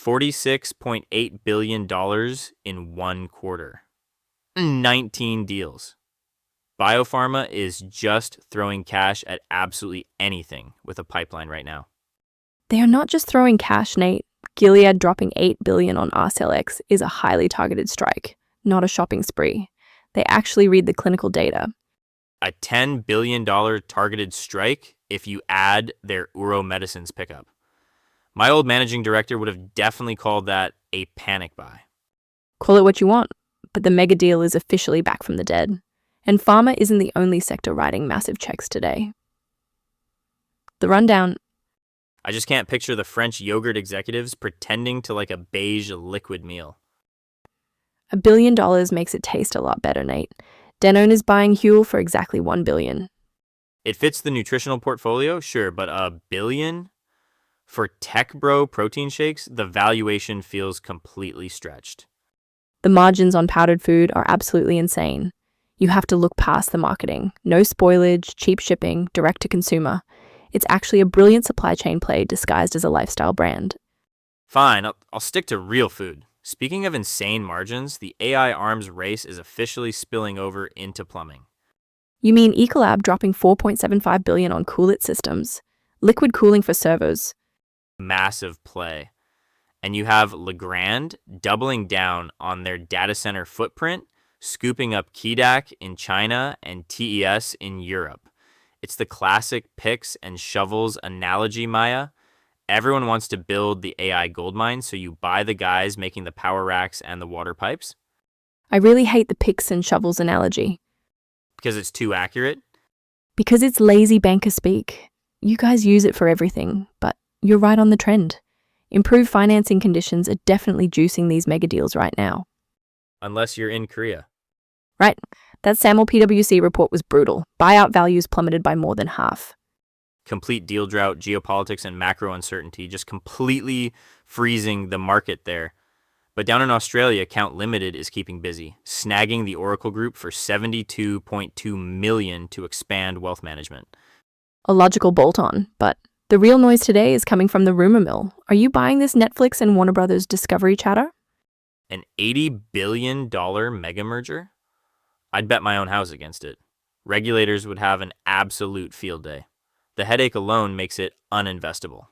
$46.8 billion in 1 quarter. 19 deals. Biopharma is just throwing cash at absolutely anything with a pipeline right now. They are not just throwing cash, Nate. Gilead dropping $8 billion on Arcellx is a highly targeted strike, not a shopping spree. They actually read the clinical data. A $10 billion targeted strike if you add their Ouro Medicines pickup. My old managing director would have definitely called that a panic buy. Call it what you want, but the Megadeal is officially back from the dead. And pharma isn't the only sector writing massive checks today. The rundown. I just can't picture the French yogurt executives pretending to like a beige liquid meal. $1 billion makes it taste a lot better, Nate. Danone is buying Huel for exactly $1 billion. It fits the nutritional portfolio, sure, but $1 billion? For tech bro protein shakes, the valuation feels completely stretched. The margins on powdered food are absolutely insane. You have to look past the marketing. No spoilage, cheap shipping, direct to consumer. It's actually a brilliant supply chain play disguised as a lifestyle brand. Fine, I'll stick to real food. Speaking of insane margins, the AI arms race is officially spilling over into plumbing. You mean Ecolab dropping $4.75 billion on Cool-It systems? Liquid cooling for servos. Massive play. And you have Legrand doubling down on their data center footprint, scooping up Keydak in China and TES in Europe. It's the classic picks and shovels analogy, Maya. Everyone wants to build the AI goldmine, so you buy the guys making the power racks and the water pipes. I really hate the picks and shovels analogy. Because it's too accurate? Because it's lazy banker speak. You guys use it for everything, but you're right on the trend. Improved financing conditions are definitely juicing these mega deals right now. Unless you're in Korea. Right. That SAML PwC report was brutal. Buyout values plummeted by more than half. Complete deal drought, geopolitics, and macro uncertainty just completely freezing the market there. But down in Australia, Count Limited is keeping busy, snagging the Oracle Group for $72.2 million to expand wealth management. A logical bolt-on, but the real noise today is coming from the rumor mill. Are you buying this Netflix and Warner Brothers Discovery chatter? An $80 billion mega merger? I'd bet my own house against it. Regulators would have an absolute field day. The headache alone makes it uninvestable.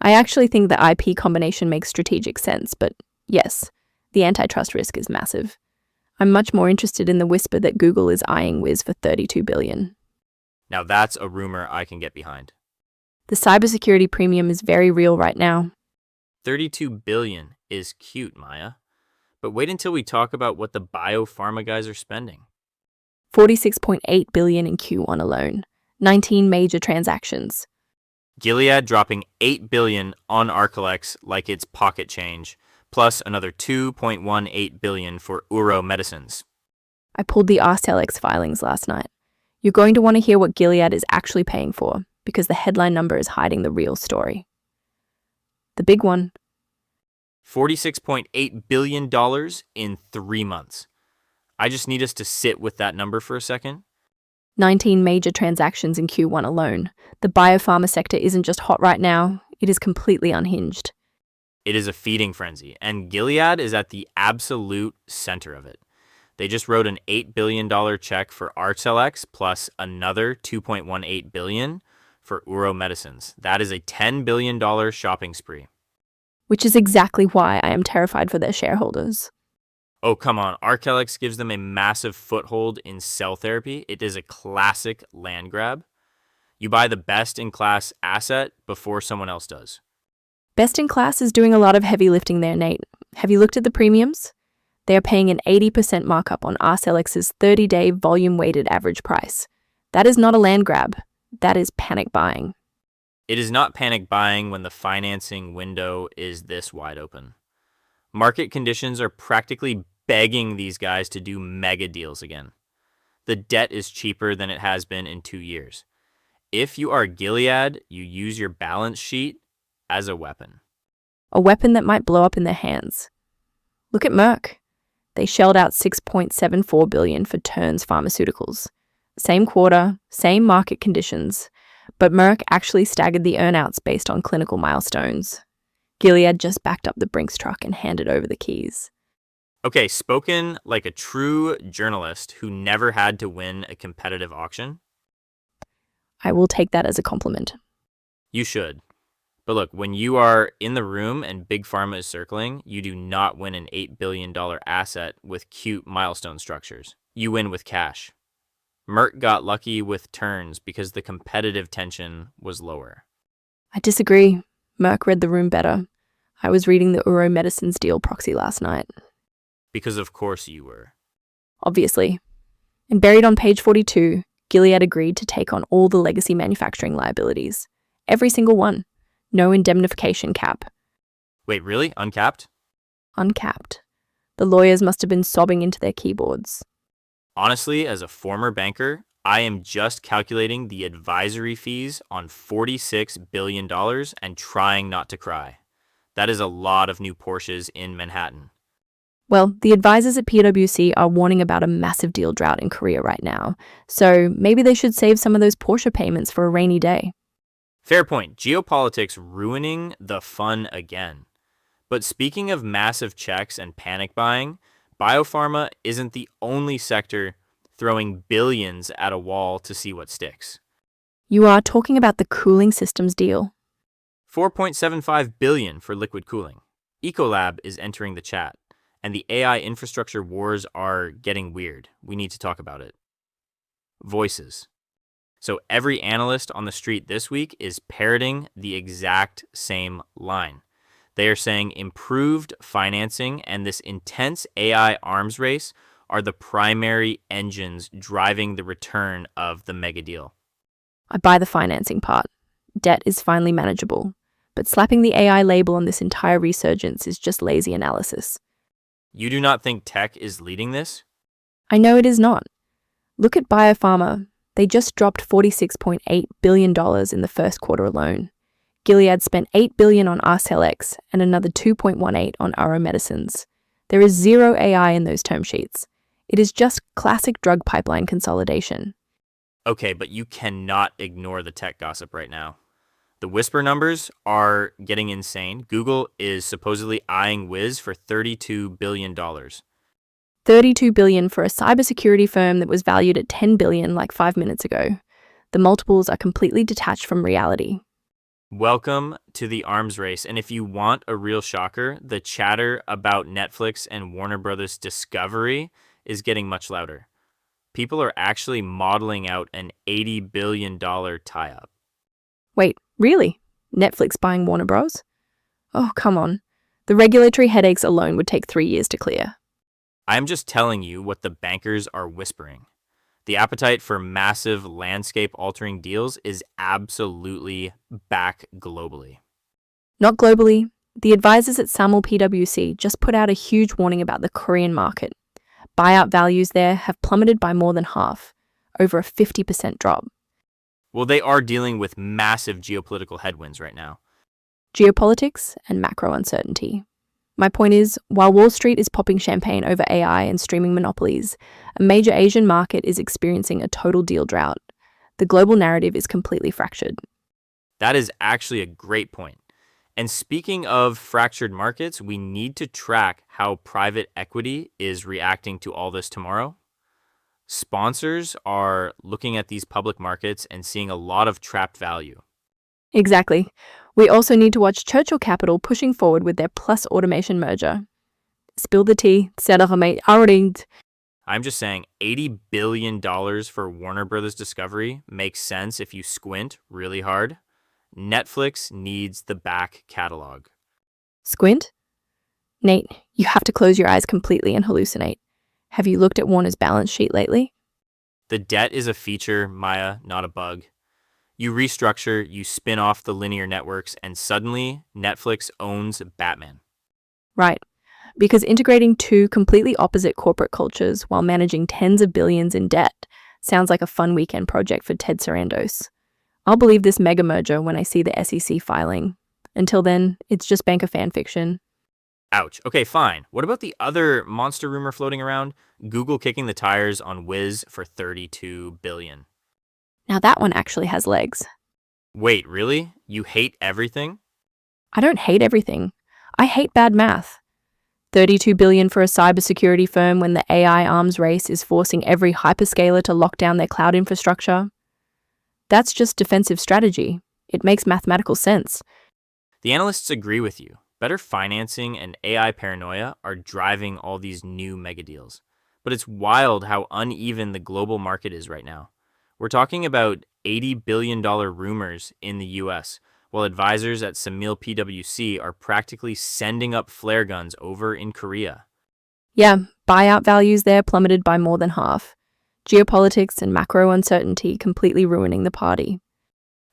I actually think the IP combination makes strategic sense, but yes, the antitrust risk is massive. I'm much more interested in the whisper that Google is eyeing Wiz for $32 billion. Now that's a rumor I can get behind. The cybersecurity premium is very real right now. $32 billion is cute, Maya. But wait until we talk about what the biopharma guys are spending. $46.8 billion in Q1 alone. 19 major transactions. Gilead dropping $8 billion on Arcellx like it's pocket change, plus another $2.18 billion for Ouro Medicines. I pulled the Arcellx filings last night. You're going to want to hear what Gilead is actually paying for, because the headline number is hiding the real story. The big one. $46.8 billion in 3 months. I just need us to sit with that number for a second. 19 major transactions in Q1 alone. The biopharma sector isn't just hot right now, it is completely unhinged. It is a feeding frenzy, and Gilead is at the absolute center of it. They just wrote an $8 billion check for Arcellx plus another $2.18 billion for Ouro Medicines. That is a $10 billion shopping spree. Which is exactly why I am terrified for their shareholders. Oh, come on. Arcellx gives them a massive foothold in cell therapy. It is a classic land grab. You buy the best-in-class asset before someone else does. Best in class is doing a lot of heavy lifting there, Nate. Have you looked at the premiums? They are paying an 80% markup on Arcellx's 30-day volume-weighted average price. That is not a land grab. That is panic buying. It is not panic buying when the financing window is this wide open. Market conditions are practically begging these guys to do mega deals again. The debt is cheaper than it has been in 2 years. If you are Gilead, you use your balance sheet as a weapon. A weapon that might blow up in their hands. Look at Merck. They shelled out $6.74 billion for Terns Pharmaceuticals. Same quarter, same market conditions, but Merck actually staggered the earnouts based on clinical milestones. Gilead just backed up the Brinks truck and handed over the keys. Okay, spoken like a true journalist who never had to win a competitive auction. I will take that as a compliment. You should. But look, when you are in the room and Big Pharma is circling, you do not win an $8 billion asset with cute milestone structures. You win with cash. Merck got lucky with Terns because the competitive tension was lower. I disagree. Merck read the room better. I was reading the Ouro Medicines deal proxy last night. Because of course you were. Obviously. And buried on page 42, Gilead agreed to take on all the legacy manufacturing liabilities. Every single one. No indemnification cap. Wait, really? Uncapped? Uncapped. The lawyers must have been sobbing into their keyboards. Honestly, as a former banker, I am just calculating the advisory fees on $46 billion and trying not to cry. That is a lot of new Porsches in Manhattan. Well, the advisors at PwC are warning about a massive deal drought in Korea right now, so maybe they should save some of those Porsche payments for a rainy day. Fair point. Geopolitics ruining the fun again. But speaking of massive checks and panic buying, Biopharma isn't the only sector throwing billions at a wall to see what sticks. You are talking about the cooling systems deal. $4.75 billion for liquid cooling. Ecolab is entering the chat, and the AI infrastructure wars are getting weird. We need to talk about it. Voices. So every analyst on the street this week is parroting the exact same line. They are saying improved financing and this intense AI arms race are the primary engines driving the return of the Megadeal. I buy the financing part. Debt is finally manageable. But slapping the AI label on this entire resurgence is just lazy analysis. You do not think tech is leading this? I know it is not. Look at Biopharma. They just dropped $46.8 billion in the first quarter alone. Gilead spent $8 billion on Arcellx and another $2.18 on Ouro Medicines. There is zero AI in those term sheets. It is just classic drug pipeline consolidation. Okay, but you cannot ignore the tech gossip right now. The whisper numbers are getting insane. Google is supposedly eyeing Wiz for $32 billion. $32 billion for a cybersecurity firm that was valued at $10 billion like 5 minutes ago. The multiples are completely detached from reality. Welcome to the arms race. And if you want a real shocker, the chatter about Netflix and Warner Brothers Discovery is getting much louder. People are actually modeling out an $80 billion tie-up. Wait, really? Netflix buying Warner Bros? Oh, come on. The regulatory headaches alone would take 3 years to clear. I'm just telling you what the bankers are whispering. The appetite for massive landscape-altering deals is absolutely back globally. Not globally. The advisors at Samul PwC just put out a huge warning about the Korean market. Buyout values there have plummeted by more than half, over a 50% drop. Well, they are dealing with massive geopolitical headwinds right now. Geopolitics and macro uncertainty. My point is, while Wall Street is popping champagne over AI and streaming monopolies, a major Asian market is experiencing a total deal drought. The global narrative is completely fractured. That is actually a great point. And speaking of fractured markets, we need to track how private equity is reacting to all this tomorrow. Sponsors are looking at these public markets and seeing a lot of trapped value. Exactly. We also need to watch Churchill Capital pushing forward with their Plus Automation merger. Spill the tea. I'm just saying $80 billion for Warner Brothers Discovery makes sense if you squint really hard. Netflix needs the back catalog. Squint? Nate, you have to close your eyes completely and hallucinate. Have you looked at Warner's balance sheet lately? The debt is a feature, Maya, not a bug. You restructure, you spin off the linear networks, and suddenly Netflix owns Batman. Right. Because integrating two completely opposite corporate cultures while managing tens of billions in debt sounds like a fun weekend project for Ted Sarandos. I'll believe this mega merger when I see the SEC filing. Until then, it's just banker fan fiction. Ouch. Okay, fine. What about the other monster rumor floating around? Google kicking the tires on Wiz for $32 billion. Now that one actually has legs. Wait, really? You hate everything? I don't hate everything. I hate bad math. $32 billion for a cybersecurity firm when the AI arms race is forcing every hyperscaler to lock down their cloud infrastructure. That's just defensive strategy. It makes mathematical sense. The analysts agree with you. Better financing and AI paranoia are driving all these new megadeals. But it's wild how uneven the global market is right now. We're talking about $80 billion rumors in the US, while advisors at Samil PwC are practically sending up flare guns over in Korea. Yeah, buyout values there plummeted by more than half. Geopolitics and macro uncertainty completely ruining the party.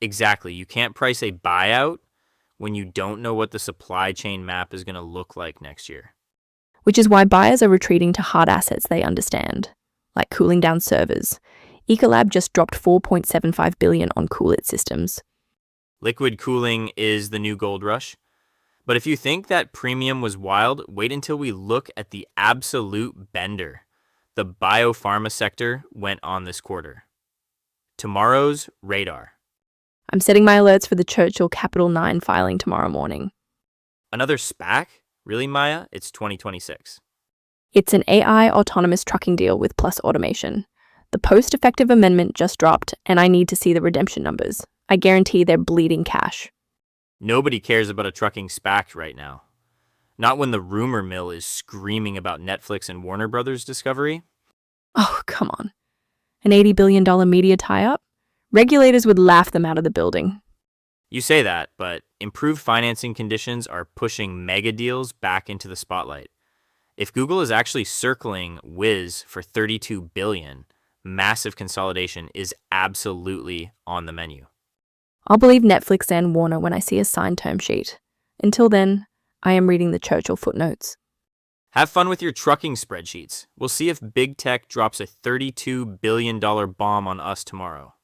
Exactly. You can't price a buyout when you don't know what the supply chain map is going to look like next year. Which is why buyers are retreating to hard assets they understand, like cooling down servers. Ecolab just dropped $4.75 billion on Cool-It systems. Liquid cooling is the new gold rush. But if you think that premium was wild, wait until we look at the absolute bender. The biopharma sector went on this quarter. Tomorrow's radar. I'm setting my alerts for the Churchill Capital 9 filing tomorrow morning. Another SPAC? Really, Maya? It's 2026. It's an AI autonomous trucking deal with Plus Automation. The post-effective amendment just dropped, and I need to see the redemption numbers. I guarantee they're bleeding cash. Nobody cares about a trucking SPAC right now. Not when the rumor mill is screaming about Netflix and Warner Brothers Discovery. Oh, come on. An $80 billion media tie-up? Regulators would laugh them out of the building. You say that, but improved financing conditions are pushing mega deals back into the spotlight. If Google is actually circling Wiz for $32 billion, massive consolidation is absolutely on the menu. I'll believe Netflix and Warner when I see a signed term sheet. Until then, I am reading the Churchill footnotes. Have fun with your trucking spreadsheets. We'll see if big tech drops a $32 billion bomb on us tomorrow.